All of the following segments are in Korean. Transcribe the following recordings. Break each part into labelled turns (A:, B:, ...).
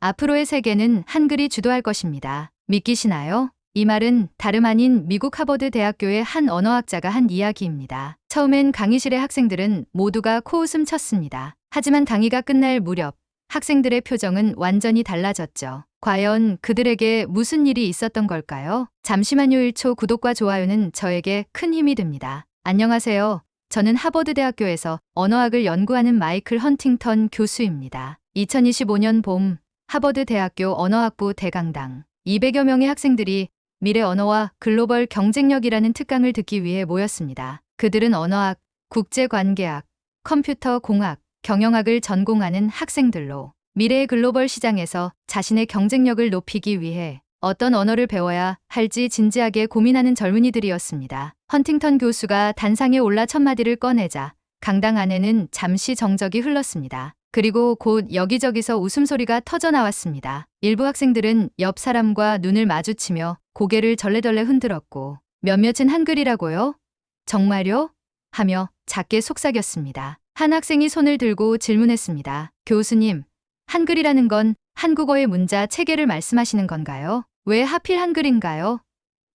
A: 앞으로의 세계는 한글이 주도할 것입니다. 믿기시나요? 이 말은 다름 아닌 미국 하버드 대학교의 한 언어학자가 한 이야기입니다. 처음엔 강의실의 학생들은 모두가 코웃음 쳤습니다. 하지만 강의가 끝날 무렵 학생들의 표정은 완전히 달라졌죠. 과연 그들에게 무슨 일이 있었던 걸까요? 잠시만요. 1초 구독과 좋아요는 저에게 큰 힘이 됩니다. 안녕하세요. 저는 하버드 대학교에서 언어학을 연구하는 마이클 헌팅턴 교수입니다. 2025년 봄 하버드 대학교 언어학부 대강당 200여 명의 학생들이 미래 언어와 글로벌 경쟁력이라는 특강을 듣기 위해 모였습니다. 그들은 언어학, 국제관계학, 컴퓨터 공학, 경영학을 전공하는 학생들로 미래의 글로벌 시장에서 자신의 경쟁력을 높이기 위해 어떤 언어를 배워야 할지 진지하게 고민하는 젊은이들이었습니다. 헌팅턴 교수가 단상에 올라 첫 마디를 꺼내자 강당 안에는 잠시 정적이 흘렀습니다. 그리고 곧 여기저기서 웃음소리가 터져 나왔습니다. 일부 학생들은 옆 사람과 눈을 마주치며 고개를 절레절레 흔들었고 몇몇은 한글이라고요? 정말요? 하며 작게 속삭였습니다. 한 학생이 손을 들고 질문했습니다. 교수님, 한글이라는 건 한국어의 문자 체계를 말씀하시는 건가요? 왜 하필 한글인가요?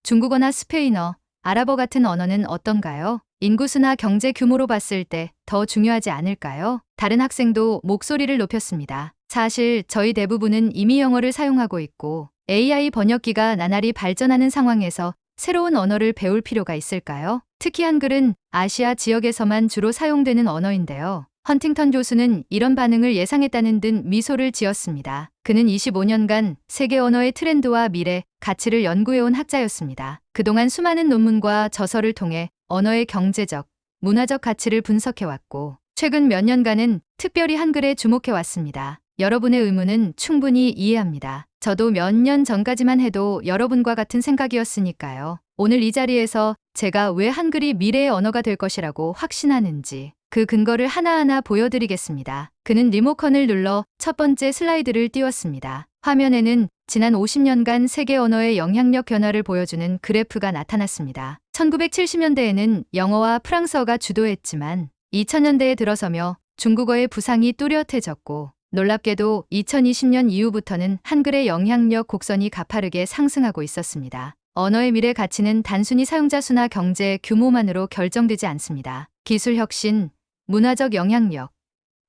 A: 중국어나 스페인어, 아랍어 같은 언어는 어떤가요? 인구수나 경제 규모로 봤을 때 더 중요하지 않을까요? 다른 학생도 목소리를 높였습니다. 사실 저희 대부분은 이미 영어를 사용하고 있고 AI 번역기가 나날이 발전하는 상황에서 새로운 언어를 배울 필요가 있을까요? 특히 한글은 아시아 지역에서만 주로 사용되는 언어인데요. 헌팅턴 교수는 이런 반응을 예상했다는 듯 미소를 지었습니다. 그는 25년간 세계 언어의 트렌드와 미래, 가치를 연구해온 학자였습니다. 그동안 수많은 논문과 저서를 통해 언어의 경제적, 문화적 가치를 분석해왔고 최근 몇 년간은 특별히 한글에 주목해왔습니다. 여러분의 의문은 충분히 이해합니다. 저도 몇 년 전까지만 해도 여러분과 같은 생각이었으니까요. 오늘 이 자리에서 제가 왜 한글이 미래의 언어가 될 것이라고 확신하는지 그 근거를 하나하나 보여드리겠습니다. 그는 리모컨을 눌러 첫 번째 슬라이드를 띄웠습니다. 화면에는 지난 50년간 세계 언어의 영향력 변화를 보여주는 그래프가 나타났습니다. 1970년대에는 영어와 프랑스어가 주도했지만 2000년대에 들어서며 중국어의 부상이 뚜렷해졌고 놀랍게도 2020년 이후부터는 한글의 영향력 곡선이 가파르게 상승하고 있었습니다. 언어의 미래 가치는 단순히 사용자 수나 경제 규모만으로 결정되지 않습니다. 기술 혁신, 문화적 영향력,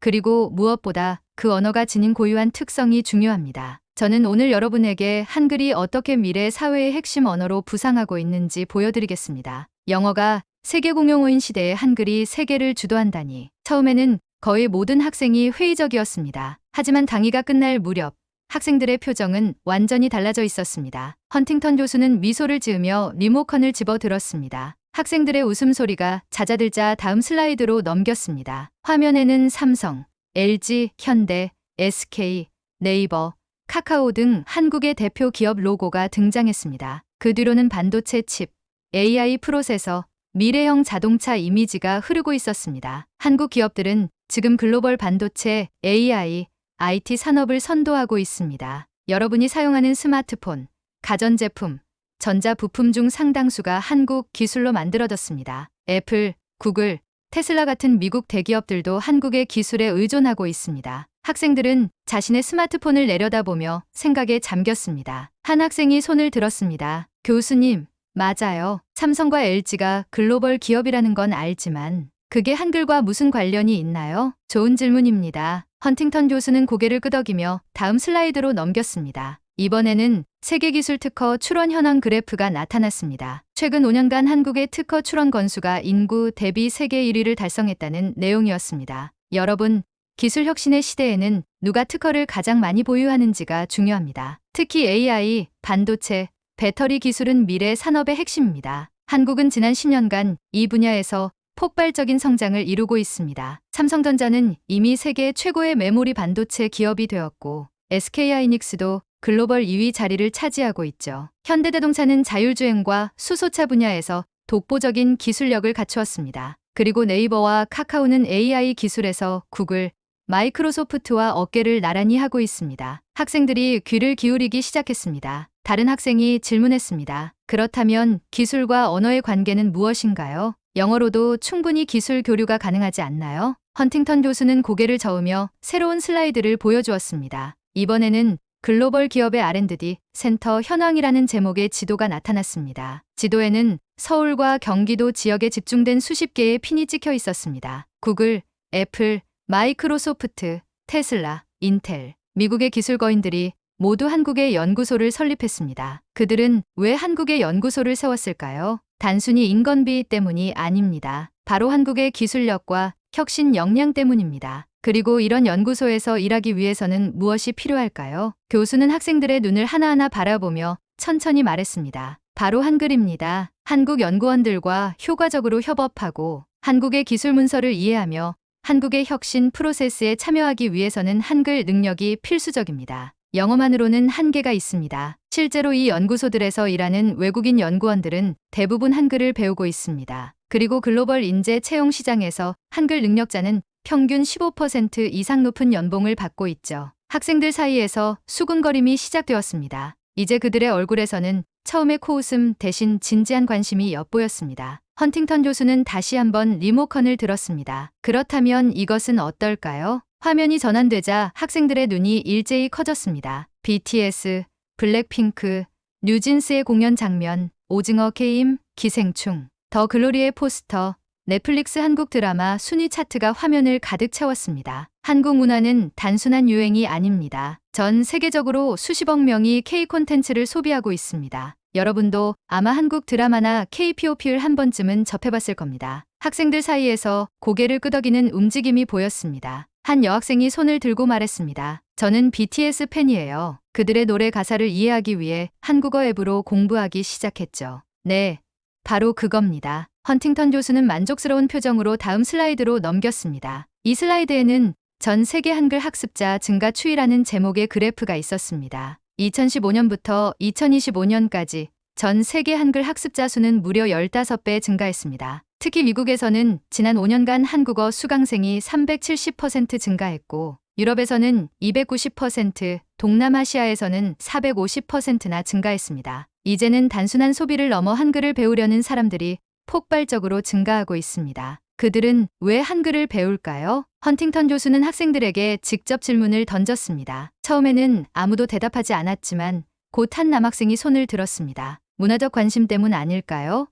A: 그리고 무엇보다 그 언어가 지닌 고유한 특성이 중요합니다. 저는 오늘 여러분에게 한글이 어떻게 미래 사회의 핵심 언어로 부상하고 있는지 보여드리겠습니다. 영어가 세계 공용어인 시대에 한글이 세계를 주도한다니. 처음에는 거의 모든 학생이 회의적이었습니다. 하지만 강의가 끝날 무렵 학생들의 표정은 완전히 달라져 있었습니다. 헌팅턴 교수는 미소를 지으며 리모컨을 집어들었습니다. 학생들의 웃음소리가 잦아들자 다음 슬라이드로 넘겼습니다. 화면에는 삼성, LG, 현대, SK, 네이버, 카카오 등 한국의 대표 기업 로고가 등장했습니다. 그 뒤로는 반도체 칩, AI 프로세서, 미래형 자동차 이미지가 흐르고 있었습니다. 한국 기업들은 지금 글로벌 반도체, AI, IT 산업을 선도하고 있습니다. 여러분이 사용하는 스마트폰, 가전제품, 전자부품 중 상당수가 한국 기술로 만들어졌습니다. 애플, 구글, 테슬라 같은 미국 대기업들도 한국의 기술에 의존하고 있습니다. 학생들은 자신의 스마트폰을 내려다보며 생각에 잠겼습니다. 한 학생이 손을 들었습니다. 교수님, 맞아요. 삼성과 LG가 글로벌 기업이라는 건 알지만 그게 한글과 무슨 관련이 있나요? 좋은 질문입니다. 헌팅턴 교수는 고개를 끄덕이며 다음 슬라이드로 넘겼습니다. 이번에는 세계기술 특허 출원 현황 그래프가 나타났습니다. 최근 5년간 한국의 특허 출원 건수가 인구 대비 세계 1위를 달성했다는 내용이었습니다. 여러분, 기술 혁신의 시대에는 누가 특허를 가장 많이 보유하는지가 중요합니다. 특히 AI, 반도체, 배터리 기술은 미래 산업의 핵심입니다. 한국은 지난 10년간 이 분야에서 폭발적인 성장을 이루고 있습니다. 삼성전자는 이미 세계 최고의 메모리 반도체 기업이 되었고 SK하이닉스도 글로벌 2위 자리를 차지하고 있죠. 현대자동차는 자율주행과 수소차 분야에서 독보적인 기술력을 갖추었습니다. 그리고 네이버와 카카오는 AI 기술에서 구글, 마이크로소프트와 어깨를 나란히 하고 있습니다. 학생들이 귀를 기울이기 시작했습니다. 다른 학생이 질문했습니다. 그렇다면 기술과 언어의 관계는 무엇인가요? 영어로도 충분히 기술 교류가 가능하지 않나요? 헌팅턴 교수는 고개를 저으며 새로운 슬라이드를 보여주었습니다. 이번에는 글로벌 기업의 R&D 센터 현황이라는 제목의 지도가 나타났습니다. 지도에는 서울과 경기도 지역에 집중된 수십 개의 핀이 찍혀 있었습니다. 구글, 애플, 마이크로소프트, 테슬라, 인텔, 미국의 기술거인들이 모두 한국에 연구소를 설립했습니다. 그들은 왜 한국에 연구소를 세웠을까요? 단순히 인건비 때문이 아닙니다. 바로 한국의 기술력과 혁신 역량 때문입니다. 그리고 이런 연구소에서 일하기 위해서는 무엇이 필요할까요? 교수는 학생들의 눈을 하나하나 바라보며 천천히 말했습니다. 바로 한글입니다. 한국 연구원들과 효과적으로 협업하고 한국의 기술 문서를 이해하며 한국의 혁신 프로세스에 참여하기 위해서는 한글 능력이 필수적입니다. 영어만으로는 한계가 있습니다. 실제로 이 연구소들에서 일하는 외국인 연구원들은 대부분 한글을 배우고 있습니다. 그리고 글로벌 인재 채용 시장에서 한글 능력자는 평균 15% 이상 높은 연봉을 받고 있죠. 학생들 사이에서 수군거림이 시작되었습니다. 이제 그들의 얼굴에서는 처음의 코웃음 대신 진지한 관심이 엿보였습니다. 헌팅턴 교수는 다시 한번 리모컨을 들었습니다. 그렇다면 이것은 어떨까요? 화면이 전환되자 학생들의 눈이 일제히 커졌습니다. BTS, 블랙핑크, 뉴진스의 공연 장면, 오징어 게임, 기생충, 더 글로리의 포스터, 넷플릭스 한국 드라마 순위 차트가 화면을 가득 채웠습니다. 한국 문화는 단순한 유행이 아닙니다. 전 세계적으로 수십억 명이 K 콘텐츠를 소비하고 있습니다. 여러분도 아마 한국 드라마나 K-POP를 한 번쯤은 접해봤을 겁니다. 학생들 사이에서 고개를 끄덕이는 움직임이 보였습니다. 한 여학생이 손을 들고 말했습니다. 저는 BTS 팬이에요. 그들의 노래 가사를 이해하기 위해 한국어 앱으로 공부하기 시작했죠. 네, 바로 그겁니다. 헌팅턴 교수는 만족스러운 표정으로 다음 슬라이드로 넘겼습니다. 이 슬라이드에는 전 세계 한글 학습자 증가 추이라는 제목의 그래프가 있었습니다. 2015년부터 2025년까지 전 세계 한글 학습자 수는 무려 15배 증가했습니다. 특히 미국에서는 지난 5년간 한국어 수강생이 370% 증가했고 유럽에서는 290%, 동남아시아에서는 450%나 증가했습니다. 이제는 단순한 소비를 넘어 한글을 배우려는 사람들이 폭발적으로 증가하고 있습니다. 그들은 왜 한글을 배울까요? 헌팅턴 교수는 학생들에게 직접 질문을 던졌습니다. 처음에는 아무도 대답하지 않았지만 곧 한 남학생이 손을 들었습니다. 문화적 관심 때문 아닐까요?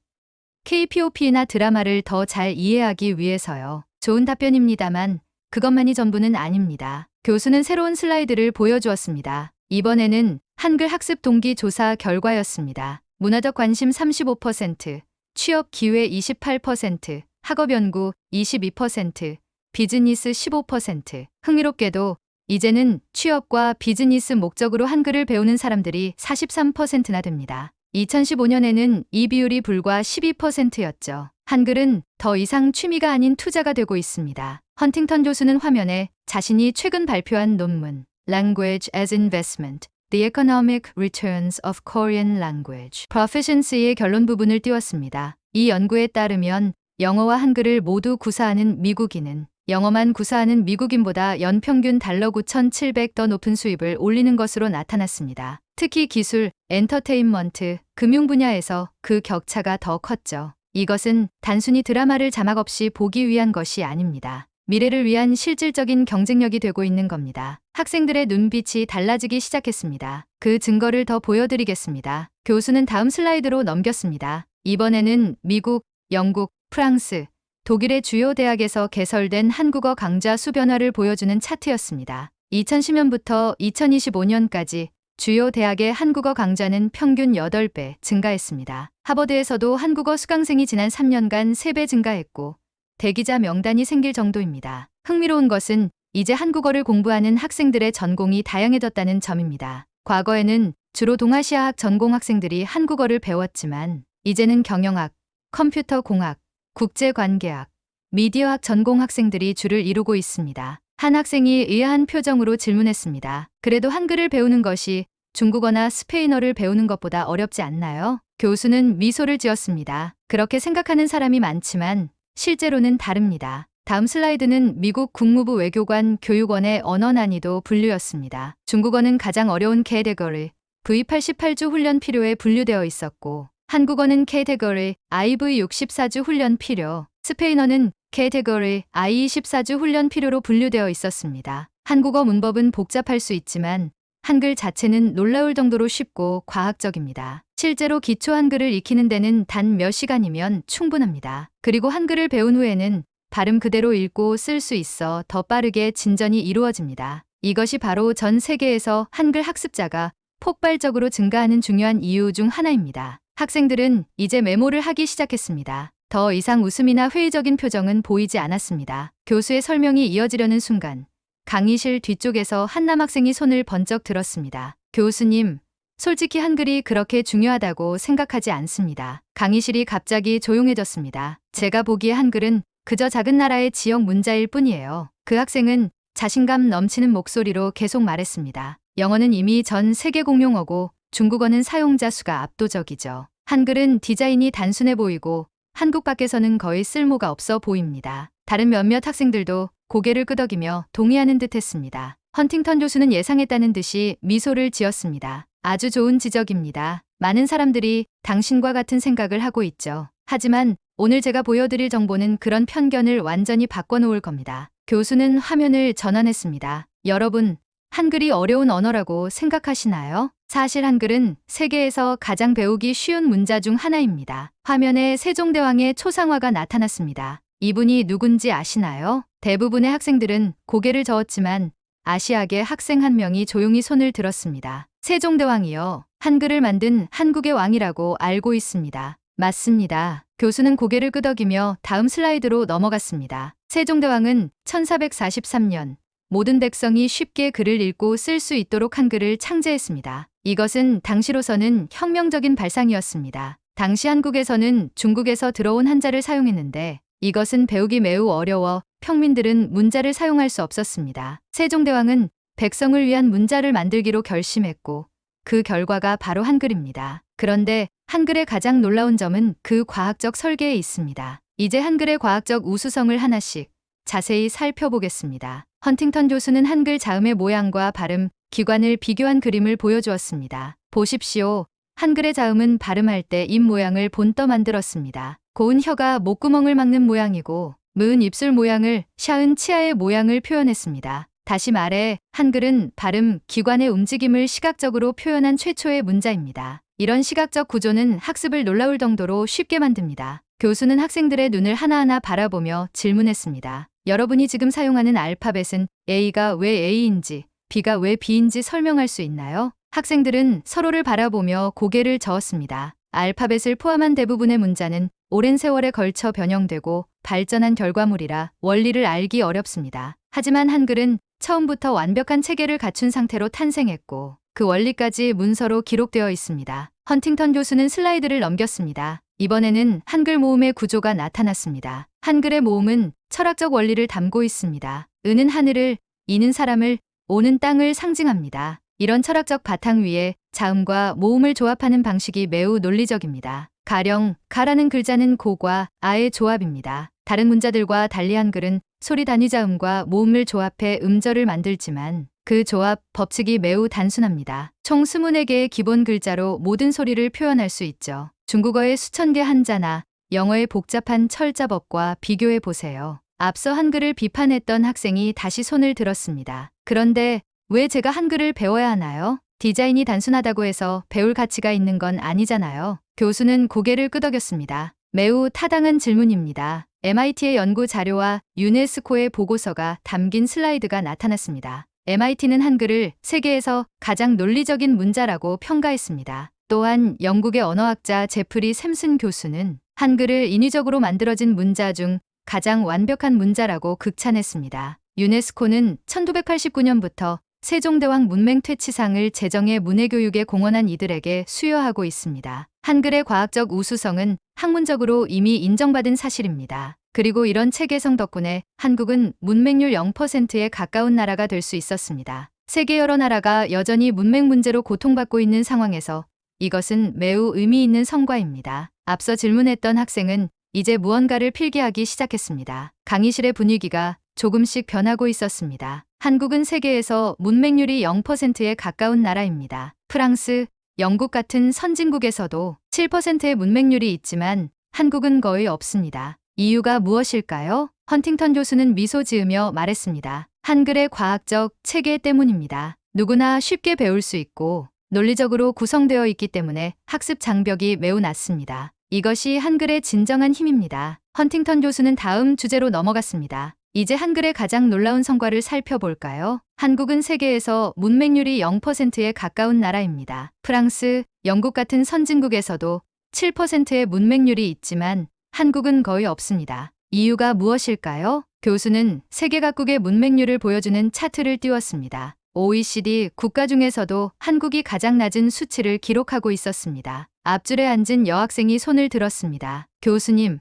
A: K-POP나 드라마를 더 잘 이해하기 위해서요. 좋은 답변입니다만 그것만이 전부는 아닙니다. 교수는 새로운 슬라이드를 보여주었습니다. 이번에는 한글 학습 동기 조사 결과였습니다. 문화적 관심 35%, 취업 기회 28%, 학업 연구 22%, 비즈니스 15%. 흥미롭게도 이제는 취업과 비즈니스 목적으로 한글을 배우는 사람들이 43%나 됩니다. 2015년에는 이 비율이 불과 12%였죠. 한글은 더 이상 취미가 아닌 투자가 되고 있습니다. 헌팅턴 교수는 화면에 자신이 최근 발표한 논문 Language as Investment, The Economic Returns of Korean Language Proficiency의 결론 부분을 띄웠습니다. 이 연구에 따르면 영어와 한글을 모두 구사하는 미국인은 영어만 구사하는 미국인보다 연평균 달러 9,700더 높은 수입을 올리는 것으로 나타났습니다. 특히 기술, 엔터테인먼트, 금융 분야에서 그 격차가 더 컸죠. 이것은 단순히 드라마를 자막 없이 보기 위한 것이 아닙니다. 미래를 위한 실질적인 경쟁력이 되고 있는 겁니다. 학생들의 눈빛이 달라지기 시작했습니다. 그 증거를 더 보여드리겠습니다. 교수는 다음 슬라이드로 넘겼습니다. 이번에는 미국, 영국, 프랑스, 독일의 주요 대학에서 개설된 한국어 강좌 수 변화를 보여주는 차트였습니다. 2010년부터 2025년까지 주요 대학의 한국어 강좌는 평균 8배 증가했습니다. 하버드에서도 한국어 수강생이 지난 3년간 3배 증가했고 대기자 명단이 생길 정도입니다. 흥미로운 것은 이제 한국어를 공부하는 학생들의 전공이 다양해졌다는 점입니다. 과거에는 주로 동아시아학 전공 학생들이 한국어를 배웠지만 이제는 경영학, 컴퓨터공학, 국제관계학, 미디어학 전공 학생들이 주를 이루고 있습니다. 한 학생이 의아한 표정으로 질문했습니다. 그래도 한글을 배우는 것이 중국어나 스페인어를 배우는 것보다 어렵지 않나요? 교수는 미소를 지었습니다. 그렇게 생각하는 사람이 많지만 실제로는 다릅니다. 다음 슬라이드는 미국 국무부 외교관 교육원의 언어 난이도 분류였습니다. 중국어는 가장 어려운 캐테고리 V88주 훈련 필요에 분류되어 있었고 한국어는 캐테고리 IV64주 훈련 필요, 스페인어는 캐테고리 I24주 훈련 필요로 분류되어 있었습니다. 한국어 문법은 복잡할 수 있지만 한글 자체는 놀라울 정도로 쉽고 과학적입니다. 실제로 기초 한글을 익히는 데는 단 몇 시간이면 충분합니다. 그리고 한글을 배운 후에는 발음 그대로 읽고 쓸 수 있어 더 빠르게 진전이 이루어집니다. 이것이 바로 전 세계에서 한글 학습자가 폭발적으로 증가하는 중요한 이유 중 하나입니다. 학생들은 이제 메모를 하기 시작했습니다. 더 이상 웃음이나 회의적인 표정은 보이지 않았습니다. 교수의 설명이 이어지려는 순간 강의실 뒤쪽에서 한 남학생이 손을 번쩍 들었습니다. 교수님, 솔직히 한글이 그렇게 중요하다고 생각하지 않습니다. 강의실이 갑자기 조용해졌습니다. 제가 보기에 한글은 그저 작은 나라의 지역 문자일 뿐이에요. 그 학생은 자신감 넘치는 목소리로 계속 말했습니다. 영어는 이미 전 세계 공용어고 중국어는 사용자 수가 압도적이죠. 한글은 디자인이 단순해 보이고 한국 밖에서는 거의 쓸모가 없어 보입니다. 다른 몇몇 학생들도 고개를 끄덕이며 동의하는 듯 했습니다. 헌팅턴 교수는 예상했다는 듯이 미소를 지었습니다. 아주 좋은 지적입니다. 많은 사람들이 당신과 같은 생각을 하고 있죠. 하지만 오늘 제가 보여드릴 정보는 그런 편견을 완전히 바꿔놓을 겁니다. 교수는 화면을 전환했습니다. 여러분, 한글이 어려운 언어라고 생각하시나요? 사실 한글은 세계에서 가장 배우기 쉬운 문자 중 하나입니다. 화면에 세종대왕의 초상화가 나타났습니다. 이분이 누군지 아시나요? 대부분의 학생들은 고개를 저었지만 아시아계 학생 한 명이 조용히 손을 들었습니다. 세종대왕이요. 한글을 만든 한국의 왕이라고 알고 있습니다. 맞습니다. 교수는 고개를 끄덕이며 다음 슬라이드로 넘어갔습니다. 세종대왕은 1443년 모든 백성이 쉽게 글을 읽고 쓸 수 있도록 한글을 창제했습니다. 이것은 당시로서는 혁명적인 발상이었습니다. 당시 한국에서는 중국에서 들어온 한자를 사용했는데 이것은 배우기 매우 어려워 평민들은 문자를 사용할 수 없었습니다. 세종대왕은 백성을 위한 문자를 만들기로 결심했고 그 결과가 바로 한글입니다. 그런데 한글의 가장 놀라운 점은 그 과학적 설계에 있습니다. 이제 한글의 과학적 우수성을 하나씩 자세히 살펴보겠습니다. 헌팅턴 교수는 한글 자음의 모양과 발음, 기관을 비교한 그림을 보여주었습니다. 보십시오. 한글의 자음은 발음할 때 입 모양을 본떠 만들었습니다. 고운 혀가 목구멍을 막는 모양이고 무은 입술 모양을 샤은 치아의 모양을 표현했습니다. 다시 말해 한글은 발음, 기관의 움직임을 시각적으로 표현한 최초의 문자입니다. 이런 시각적 구조는 학습을 놀라울 정도로 쉽게 만듭니다. 교수는 학생들의 눈을 하나하나 바라보며 질문했습니다. 여러분이 지금 사용하는 알파벳은 A가 왜 A인지, B가 왜 B인지 설명할 수 있나요? 학생들은 서로를 바라보며 고개를 저었습니다. 알파벳을 포함한 대부분의 문자는 오랜 세월에 걸쳐 변형되고 발전한 결과물이라 원리를 알기 어렵습니다. 하지만 한글은 처음부터 완벽한 체계를 갖춘 상태로 탄생했고 그 원리까지 문서로 기록되어 있습니다. 헌팅턴 교수는 슬라이드를 넘겼습니다. 이번에는 한글 모음의 구조가 나타났습니다. 한글의 모음은 철학적 원리를 담고 있습니다. 은은 하늘을, 이는 사람을, 오는 땅을 상징합니다. 이런 철학적 바탕 위에 자음과 모음을 조합하는 방식이 매우 논리적입니다. 가령 가라는 글자는 고과 아의 조합입니다. 다른 문자들과 달리 한글은 소리 단위 자음과 모음을 조합해 음절을 만들지만 그 조합 법칙이 매우 단순합니다. 총 24개의 기본 글자로 모든 소리를 표현할 수 있죠. 중국어의 수천 개 한자나 영어의 복잡한 철자법과 비교해 보세요. 앞서 한글을 비판했던 학생이 다시 손을 들었습니다. 그런데 왜 제가 한글을 배워야 하나요? 디자인이 단순하다고 해서 배울 가치가 있는 건 아니잖아요. 교수는 고개를 끄덕였습니다. 매우 타당한 질문입니다. MIT의 연구 자료와 유네스코의 보고서가 담긴 슬라이드가 나타났습니다. MIT는 한글을 세계에서 가장 논리적인 문자라고 평가했습니다. 또한 영국의 언어학자 제프리 샘슨 교수는 한글을 인위적으로 만들어진 문자 중 가장 완벽한 문자라고 극찬했습니다. 유네스코는 1989년부터 세종대왕 문맹퇴치상을 제정해 문해교육에 공헌한 이들에게 수여하고 있습니다. 한글의 과학적 우수성은 학문적으로 이미 인정받은 사실입니다. 그리고 이런 체계성 덕분에 한국은 문맹률 0%에 가까운 나라가 될 수 있었습니다. 세계 여러 나라가 여전히 문맹 문제로 고통받고 있는 상황에서 이것은 매우 의미 있는 성과입니다. 앞서 질문했던 학생은 이제 무언가를 필기하기 시작했습니다. 강의실의 분위기가 조금씩 변하고 있었습니다. 한국은 세계에서 문맹률이 0%에 가까운 나라입니다. 프랑스, 영국 같은 선진국에서도 7%의 문맹률이 있지만 한국은 거의 없습니다. 이유가 무엇일까요? 헌팅턴 교수는 미소 지으며 말했습니다. 한글의 과학적 체계 때문입니다. 누구나 쉽게 배울 수 있고 논리적으로 구성되어 있기 때문에 학습 장벽이 매우 낮습니다. 이것이 한글의 진정한 힘입니다. 헌팅턴 교수는 다음 주제로 넘어갔습니다. 이제 한글의 가장 놀라운 성과를 살펴볼까요? 한국은 세계에서 문맹률이 0%에 가까운 나라입니다. 프랑스, 영국 같은 선진국에서도 7%의 문맹률이 있지만 한국은 거의 없습니다. 이유가 무엇일까요? 교수는 세계 각국의 문맹률을 보여주는 차트를 띄웠습니다. OECD 국가 중에서도 한국이 가장 낮은 수치를 기록하고 있었습니다. 앞줄에 앉은 여학생이 손을 들었습니다. 교수님,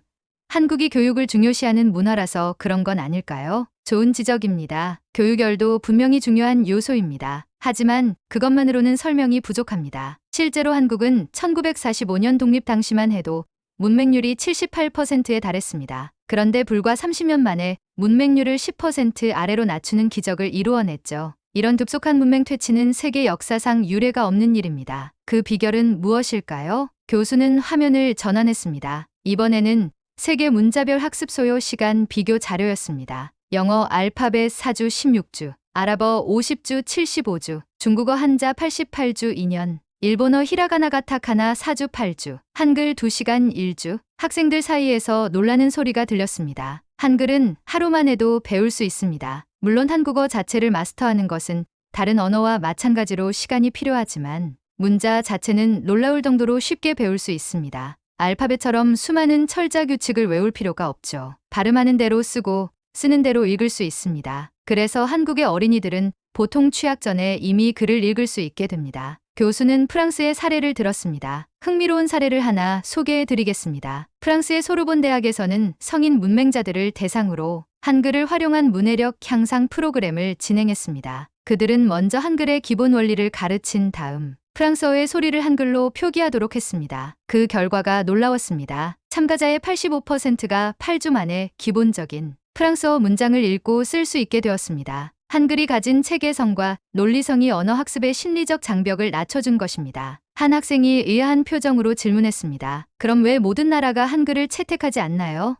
A: 한국이 교육을 중요시하는 문화라서 그런 건 아닐까요? 좋은 지적입니다. 교육열도 분명히 중요한 요소입니다. 하지만 그것만으로는 설명이 부족합니다. 실제로 한국은 1945년 독립 당시만 해도 문맹률이 78%에 달했습니다. 그런데 불과 30년 만에 문맹률을 10% 아래로 낮추는 기적을 이루어냈죠. 이런 급속한 문맹 퇴치는 세계 역사상 유례가 없는 일입니다. 그 비결은 무엇일까요? 교수는 화면을 전환했습니다. 이번에는 세계 문자별 학습 소요 시간 비교 자료였습니다. 영어 알파벳 4주 16주, 아랍어 50주 75주, 중국어 한자 88주 2년, 일본어 히라가나 가타카나 4주 8주, 한글 2시간 1주. 학생들 사이에서 놀라는 소리가 들렸습니다. 한글은 하루만 해도 배울 수 있습니다. 물론 한국어 자체를 마스터하는 것은 다른 언어와 마찬가지로 시간이 필요하지만 문자 자체는 놀라울 정도로 쉽게 배울 수 있습니다. 알파벳처럼 수많은 철자 규칙을 외울 필요가 없죠. 발음하는 대로 쓰고 쓰는 대로 읽을 수 있습니다. 그래서 한국의 어린이들은 보통 취학 전에 이미 글을 읽을 수 있게 됩니다. 교수는 프랑스의 사례를 들었습니다. 흥미로운 사례를 하나 소개해 드리겠습니다. 프랑스의 소르본 대학에서는 성인 문맹자들을 대상으로 한글을 활용한 문해력 향상 프로그램을 진행했습니다. 그들은 먼저 한글의 기본 원리를 가르친 다음 프랑스어의 소리를 한글로 표기하도록 했습니다. 그 결과가 놀라웠습니다. 참가자의 85%가 8주 만에 기본적인 프랑스어 문장을 읽고 쓸 수 있게 되었습니다. 한글이 가진 체계성과 논리성이 언어 학습의 심리적 장벽을 낮춰준 것입니다. 한 학생이 의아한 표정으로 질문했습니다. 그럼 왜 모든 나라가 한글을 채택하지 않나요?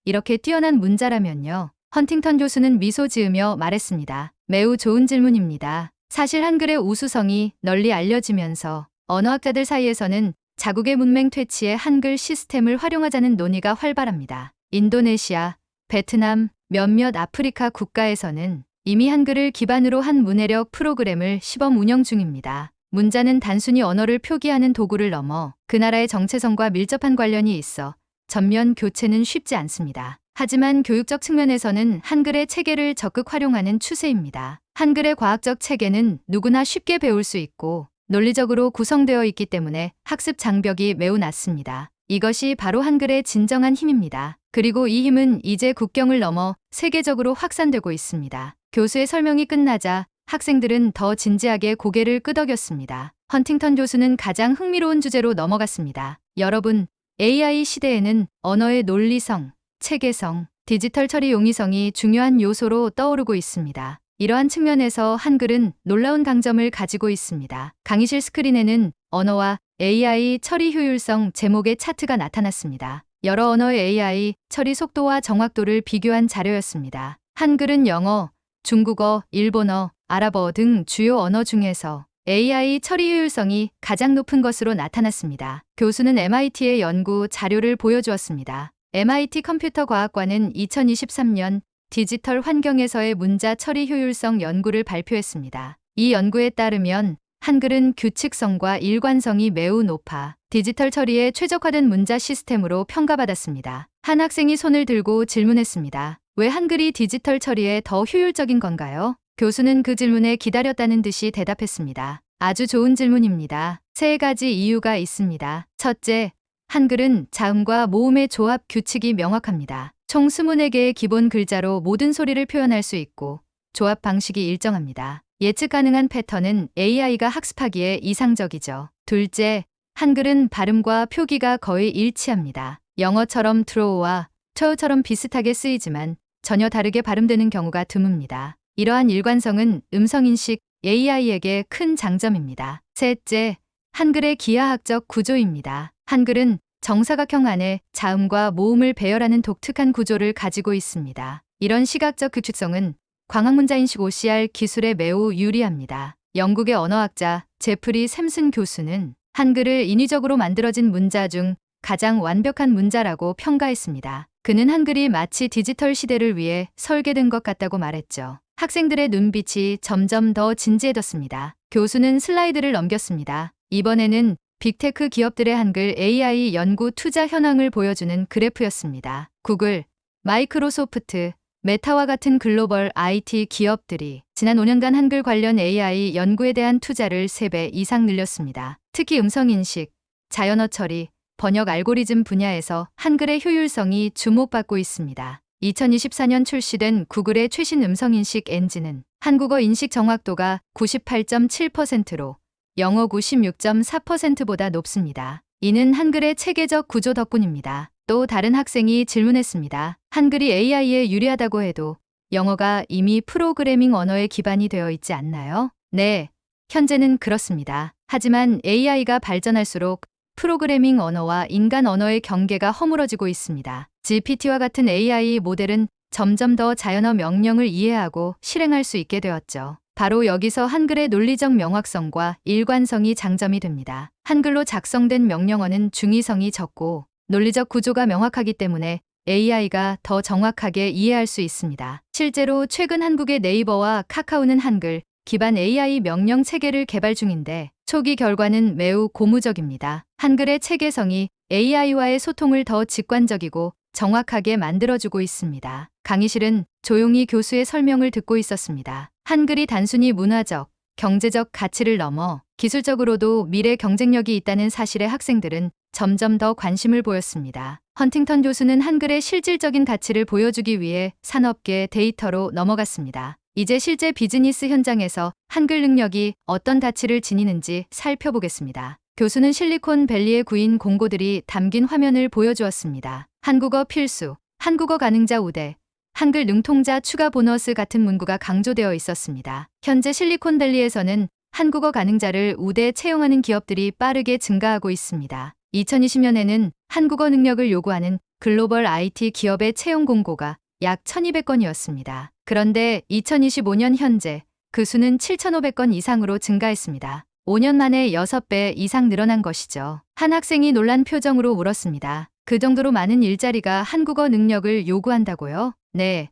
A: 이렇게 뛰어난 문자라면요. 헌팅턴 교수는 미소 지으며 말했습니다. 매우 좋은 질문입니다. 사실 한글의 우수성이 널리 알려지면서 언어학자들 사이에서는 자국의 문맹 퇴치에 한글 시스템을 활용하자는 논의가 활발합니다. 인도네시아, 베트남, 몇몇 아프리카 국가에서는 이미 한글을 기반으로 한 문해력 프로그램을 시범 운영 중입니다. 문자는 단순히 언어를 표기하는 도구를 넘어 그 나라의 정체성과 밀접한 관련이 있어 전면 교체는 쉽지 않습니다. 하지만 교육적 측면에서는 한글의 체계를 적극 활용하는 추세입니다. 한글의 과학적 체계는 누구나 쉽게 배울 수 있고 논리적으로 구성되어 있기 때문에 학습 장벽이 매우 낮습니다. 이것이 바로 한글의 진정한 힘입니다. 그리고 이 힘은 이제 국경을 넘어 세계적으로 확산되고 있습니다. 교수의 설명이 끝나자 학생들은 더 진지하게 고개를 끄덕였습니다. 헌팅턴 교수는 가장 흥미로운 주제로 넘어갔습니다. 여러분, AI 시대에는 언어의 논리성, 체계성, 디지털 처리 용이성이 중요한 요소로 떠오르고 있습니다. 이러한 측면에서 한글은 놀라운 강점을 가지고 있습니다. 강의실 스크린에는 언어와 AI 처리 효율성 제목의 차트가 나타났습니다. 여러 언어의 AI 처리 속도와 정확도를 비교한 자료였습니다. 한글은 영어, 중국어, 일본어, 아랍어 등 주요 언어 중에서 AI 처리 효율성이 가장 높은 것으로 나타났습니다. 교수는 MIT의 연구 자료를 보여주었습니다. MIT 컴퓨터 과학관은 2023년 디지털 환경에서의 문자 처리 효율성 연구를 발표했습니다. 이 연구에 따르면 한글은 규칙성과 일관성이 매우 높아 디지털 처리에 최적화된 문자 시스템으로 평가받았습니다. 한 학생이 손을 들고 질문했습니다. 왜 한글이 디지털 처리에 더 효율적인 건가요? 교수는 그 질문에 기다렸다는 듯이 대답했습니다. 아주 좋은 질문입니다. 세 가지 이유가 있습니다. 첫째, 한글은 자음과 모음의 조합 규칙이 명확합니다. 총 24개의 기본 글자로 모든 소리를 표현할 수 있고 조합 방식이 일정합니다. 예측 가능한 패턴은 AI가 학습하기에 이상적이죠. 둘째, 한글은 발음과 표기가 거의 일치합니다. 영어처럼 드로우와 처우처럼 비슷하게 쓰이지만 전혀 다르게 발음되는 경우가 드뭅니다. 이러한 일관성은 음성인식 AI에게 큰 장점입니다. 셋째, 한글의 기하학적 구조입니다. 한글은 정사각형 안에 자음과 모음을 배열하는 독특한 구조를 가지고 있습니다. 이런 시각적 규칙성은 광학문자인식 OCR 기술에 매우 유리합니다. 영국의 언어학자 제프리 샘슨 교수는 한글을 인위적으로 만들어진 문자 중 가장 완벽한 문자라고 평가했습니다. 그는 한글이 마치 디지털 시대를 위해 설계된 것 같다고 말했죠. 학생들의 눈빛이 점점 더 진지해졌습니다. 교수는 슬라이드를 넘겼습니다. 이번에는 빅테크 기업들의 한글 AI 연구 투자 현황을 보여주는 그래프였습니다. 구글, 마이크로소프트, 메타와 같은 글로벌 IT 기업들이 지난 5년간 한글 관련 AI 연구에 대한 투자를 3배 이상 늘렸습니다. 특히 음성인식, 자연어 처리, 번역 알고리즘 분야에서 한글의 효율성이 주목받고 있습니다. 2024년 출시된 구글의 최신 음성인식 엔진은 한국어 인식 정확도가 98.7%로 영어 96.4%보다 높습니다. 이는 한글의 체계적 구조 덕분입니다. 또 다른 학생이 질문했습니다. 한글이 AI에 유리하다고 해도 영어가 이미 프로그래밍 언어에 기반이 되어 있지 않나요? 네, 현재는 그렇습니다. 하지만 AI가 발전할수록 프로그래밍 언어와 인간 언어의 경계가 허물어지고 있습니다. GPT와 같은 AI 모델은 점점 더 자연어 명령을 이해하고 실행할 수 있게 되었죠. 바로 여기서 한글의 논리적 명확성과 일관성이 장점이 됩니다. 한글로 작성된 명령어는 중의성이 적고 논리적 구조가 명확하기 때문에 AI가 더 정확하게 이해할 수 있습니다. 실제로 최근 한국의 네이버와 카카오는 한글 기반 AI 명령 체계를 개발 중인데 초기 결과는 매우 고무적입니다. 한글의 체계성이 AI와의 소통을 더 직관적이고 정확하게 만들어주고 있습니다. 강의실은 조용히 교수의 설명을 듣고 있었습니다. 한글이 단순히 문화적, 경제적 가치를 넘어 기술적으로도 미래 경쟁력이 있다는 사실에 학생들은 점점 더 관심을 보였습니다. 헌팅턴 교수는 한글의 실질적인 가치를 보여주기 위해 산업계 데이터로 넘어갔습니다. 이제 실제 비즈니스 현장에서 한글 능력이 어떤 가치를 지니는지 살펴보겠습니다. 교수는 실리콘밸리의 구인 공고들이 담긴 화면을 보여주었습니다. 한국어 필수, 한국어 가능자 우대, 한글 능통자 추가 보너스 같은 문구가 강조되어 있었습니다. 현재 실리콘밸리에서는 한국어 가능자를 우대 채용하는 기업들이 빠르게 증가하고 있습니다. 2020년에는 한국어 능력을 요구하는 글로벌 IT 기업의 채용 공고가 약 1,200건이었습니다. 그런데 2025년 현재 그 수는 7,500건 이상으로 증가했습니다. 5년 만에 6배 이상 늘어난 것이죠. 한 학생이 놀란 표정으로 물었습니다. 그 정도로 많은 일자리가 한국어 능력을 요구한다고요? 네.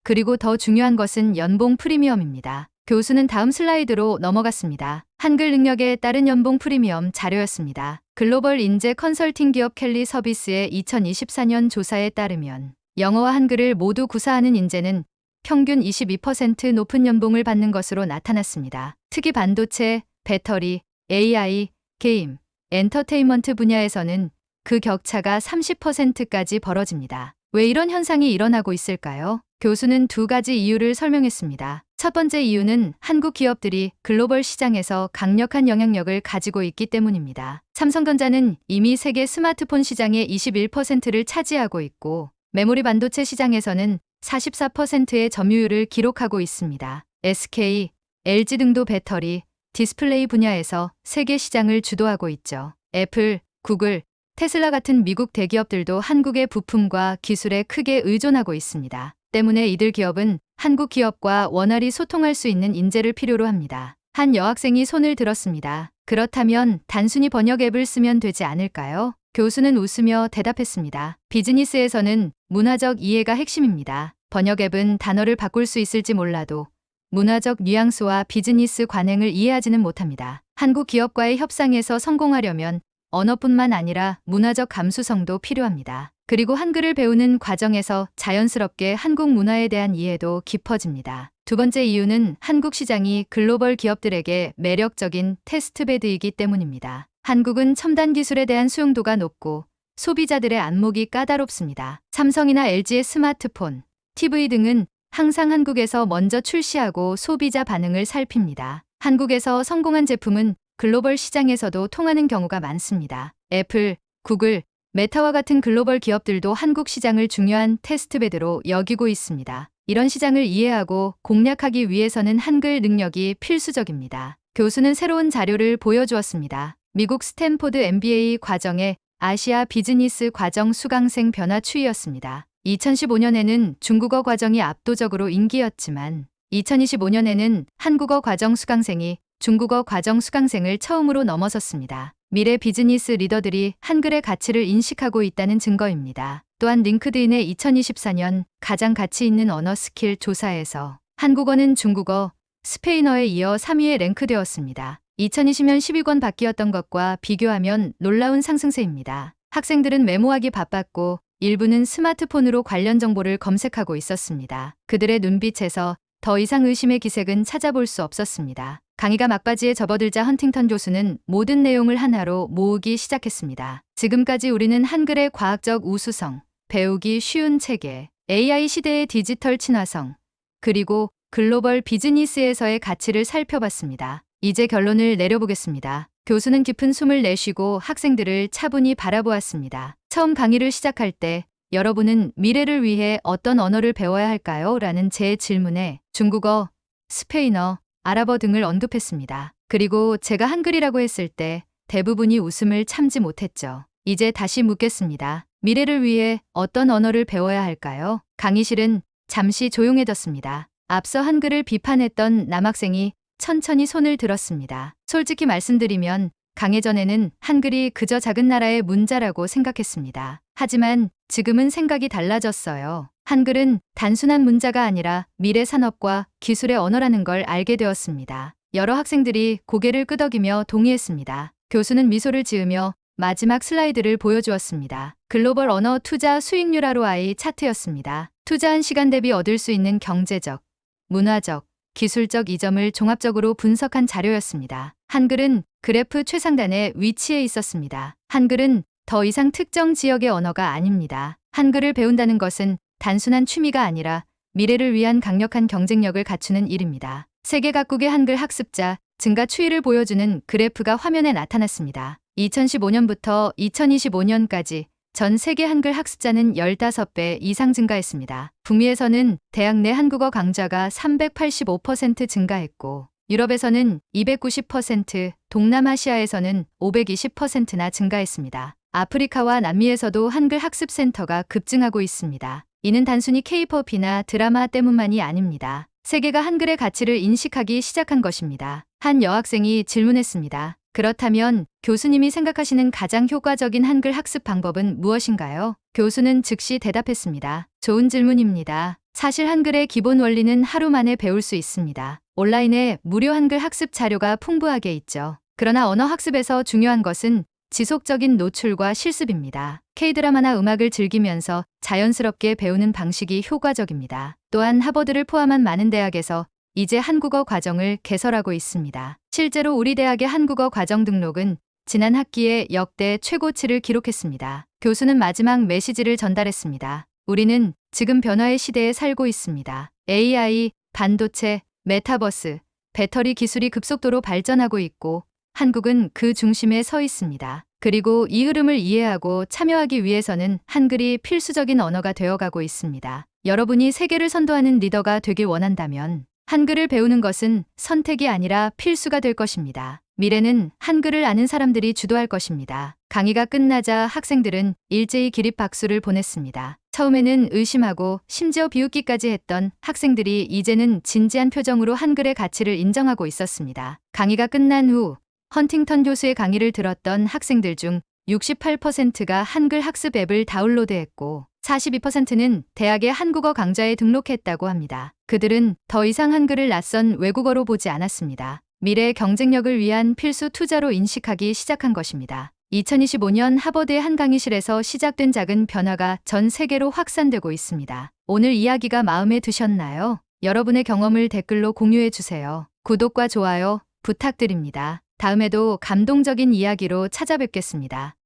A: 그리고 더 중요한 것은 연봉 프리미엄입니다. 교수는 다음 슬라이드로 넘어갔습니다. 한글 능력에 따른 연봉 프리미엄 자료였습니다. 글로벌 인재 컨설팅 기업 켈리 서비스의 2024년 조사에 따르면 영어와 한글을 모두 구사하는 인재는 평균 22% 높은 연봉을 받는 것으로 나타났습니다. 특히 반도체, 배터리, AI, 게임, 엔터테인먼트 분야에서는 그 격차가 30%까지 벌어집니다. 왜 이런 현상이 일어나고 있을까요? 교수는 2가지 이유를 설명했습니다. 첫 번째 이유는 한국 기업들이 글로벌 시장에서 강력한 영향력을 가지고 있기 때문입니다. 삼성전자는 이미 세계 스마트폰 시장의 21%를 차지하고 있고 메모리 반도체 시장에서는 44%의 점유율을 기록하고 있습니다. SK, LG 등도 배터리, 디스플레이 분야에서 세계 시장을 주도하고 있죠. 애플, 구글, 테슬라 같은 미국 대기업들도 한국의 부품과 기술에 크게 의존하고 있습니다. 때문에 이들 기업은 한국 기업과 원활히 소통할 수 있는 인재를 필요로 합니다. 한 여학생이 손을 들었습니다. 그렇다면 단순히 번역 앱을 쓰면 되지 않을까요? 교수는 웃으며 대답했습니다. 비즈니스에서는 문화적 이해가 핵심입니다. 번역 앱은 단어를 바꿀 수 있을지 몰라도 문화적 뉘앙스와 비즈니스 관행을 이해하지는 못합니다. 한국 기업과의 협상에서 성공하려면 언어뿐만 아니라 문화적 감수성도 필요합니다. 그리고 한글을 배우는 과정에서 자연스럽게 한국 문화에 대한 이해도 깊어집니다. 두 번째 이유는 한국 시장이 글로벌 기업들에게 매력적인 테스트베드이기 때문입니다. 한국은 첨단 기술에 대한 수용도가 높고 소비자들의 안목이 까다롭습니다. 삼성이나 LG의 스마트폰, TV 등은 항상 한국에서 먼저 출시하고 소비자 반응을 살핍니다. 한국에서 성공한 제품은 글로벌 시장에서도 통하는 경우가 많습니다. 애플, 구글, 메타와 같은 글로벌 기업들도 한국 시장을 중요한 테스트베드로 여기고 있습니다. 이런 시장을 이해하고 공략하기 위해서는 한글 능력이 필수적입니다. 교수는 새로운 자료를 보여주었습니다. 미국 스탠포드 MBA 과정의 아시아 비즈니스 과정 수강생 변화 추이였습니다. 2015년에는 중국어 과정이 압도적으로 인기였지만 2025년에는 한국어 과정 수강생이 중국어 과정 수강생을 처음으로 넘어섰습니다. 미래 비즈니스 리더들이 한글의 가치를 인식하고 있다는 증거입니다. 또한 링크드인의 2024년 가장 가치 있는 언어 스킬 조사에서 한국어는 중국어, 스페인어에 이어 3위에 랭크되었습니다. 2020년 10위권 밖이었던 것과 비교하면 놀라운 상승세입니다. 학생들은 메모하기 바빴고 일부는 스마트폰으로 관련 정보를 검색하고 있었습니다. 그들의 눈빛에서 더 이상 의심의 기색은 찾아볼 수 없었습니다. 강의가 막바지에 접어들자 헌팅턴 교수는 모든 내용을 하나로 모으기 시작했습니다. 지금까지 우리는 한글의 과학적 우수성, 배우기 쉬운 체계, AI 시대의 디지털 친화성, 그리고 글로벌 비즈니스에서의 가치를 살펴봤습니다. 이제 결론을 내려보겠습니다. 교수는 깊은 숨을 내쉬고 학생들을 차분히 바라보았습니다. 처음 강의를 시작할 때 여러분은 미래를 위해 어떤 언어를 배워야 할까요? 라는 제 질문에 중국어, 스페인어, 아랍어 등을 언급했습니다. 그리고 제가 한글이라고 했을 때 대부분이 웃음을 참지 못했죠. 이제 다시 묻겠습니다. 미래를 위해 어떤 언어를 배워야 할까요? 강의실은 잠시 조용해졌습니다. 앞서 한글을 비판했던 남학생이 천천히 손을 들었습니다. 솔직히 말씀드리면 강의 전에는 한글이 그저 작은 나라의 문자라고 생각했습니다. 하지만 지금은 생각이 달라졌어요. 한글은 단순한 문자가 아니라 미래 산업과 기술의 언어라는 걸 알게 되었습니다. 여러 학생들이 고개를 끄덕이며 동의했습니다. 교수는 미소를 지으며 마지막 슬라이드를 보여주었습니다. 글로벌 언어 투자 수익률 ROI 차트였습니다. 투자한 시간 대비 얻을 수 있는 경제적, 문화적, 기술적 이점을 종합적으로 분석한 자료였습니다. 한글은 그래프 최상단에 위치해 있었습니다. 한글은 더 이상 특정 지역의 언어가 아닙니다. 한글을 배운다는 것은 단순한 취미가 아니라 미래를 위한 강력한 경쟁력을 갖추는 일입니다. 세계 각국의 한글 학습자 증가 추이를 보여주는 그래프가 화면에 나타났습니다. 2015년부터 2025년까지 전 세계 한글 학습자는 15배 이상 증가했습니다. 북미에서는 대학 내 한국어 강좌가 385% 증가했고 유럽에서는 290%, 동남아시아에서는 520%나 증가했습니다. 아프리카와 남미에서도 한글 학습 센터가 급증하고 있습니다. 이는 단순히 K-팝이나 드라마 때문만이 아닙니다. 세계가 한글의 가치를 인식하기 시작한 것입니다. 한 여학생이 질문했습니다. 그렇다면 교수님이 생각하시는 가장 효과적인 한글 학습 방법은 무엇인가요? 교수는 즉시 대답했습니다. 좋은 질문입니다. 사실 한글의 기본 원리는 하루 만에 배울 수 있습니다. 온라인에 무료 한글 학습 자료가 풍부하게 있죠. 그러나 언어 학습에서 중요한 것은 지속적인 노출과 실습입니다. K-드라마나 음악을 즐기면서 자연스럽게 배우는 방식이 효과적입니다. 또한 하버드를 포함한 많은 대학에서 이제 한국어 과정을 개설하고 있습니다. 실제로 우리 대학의 한국어 과정 등록은 지난 학기에 역대 최고치를 기록했습니다. 교수는 마지막 메시지를 전달했습니다. 우리는 지금 변화의 시대에 살고 있습니다. AI, 반도체, 메타버스, 배터리 기술이 급속도로 발전하고 있고 한국은 그 중심에 서 있습니다. 그리고 이 흐름을 이해하고 참여하기 위해서는 한글이 필수적인 언어가 되어가고 있습니다. 여러분이 세계를 선도하는 리더가 되길 원한다면 한글을 배우는 것은 선택이 아니라 필수가 될 것입니다. 미래는 한글을 아는 사람들이 주도할 것입니다. 강의가 끝나자 학생들은 일제히 기립 박수를 보냈습니다. 처음에는 의심하고 심지어 비웃기까지 했던 학생들이 이제는 진지한 표정으로 한글의 가치를 인정하고 있었습니다. 강의가 끝난 후 헌팅턴 교수의 강의를 들었던 학생들 중 68%가 한글 학습 앱을 다운로드했고 42%는 대학의 한국어 강좌에 등록했다고 합니다. 그들은 더 이상 한글을 낯선 외국어로 보지 않았습니다. 미래 경쟁력을 위한 필수 투자로 인식하기 시작한 것입니다. 2025년 하버드의 한 강의실에서 시작된 작은 변화가 전 세계로 확산되고 있습니다. 오늘 이야기가 마음에 드셨나요? 여러분의 경험을 댓글로 공유해 주세요. 구독과 좋아요 부탁드립니다. 다음에도 감동적인 이야기로 찾아뵙겠습니다.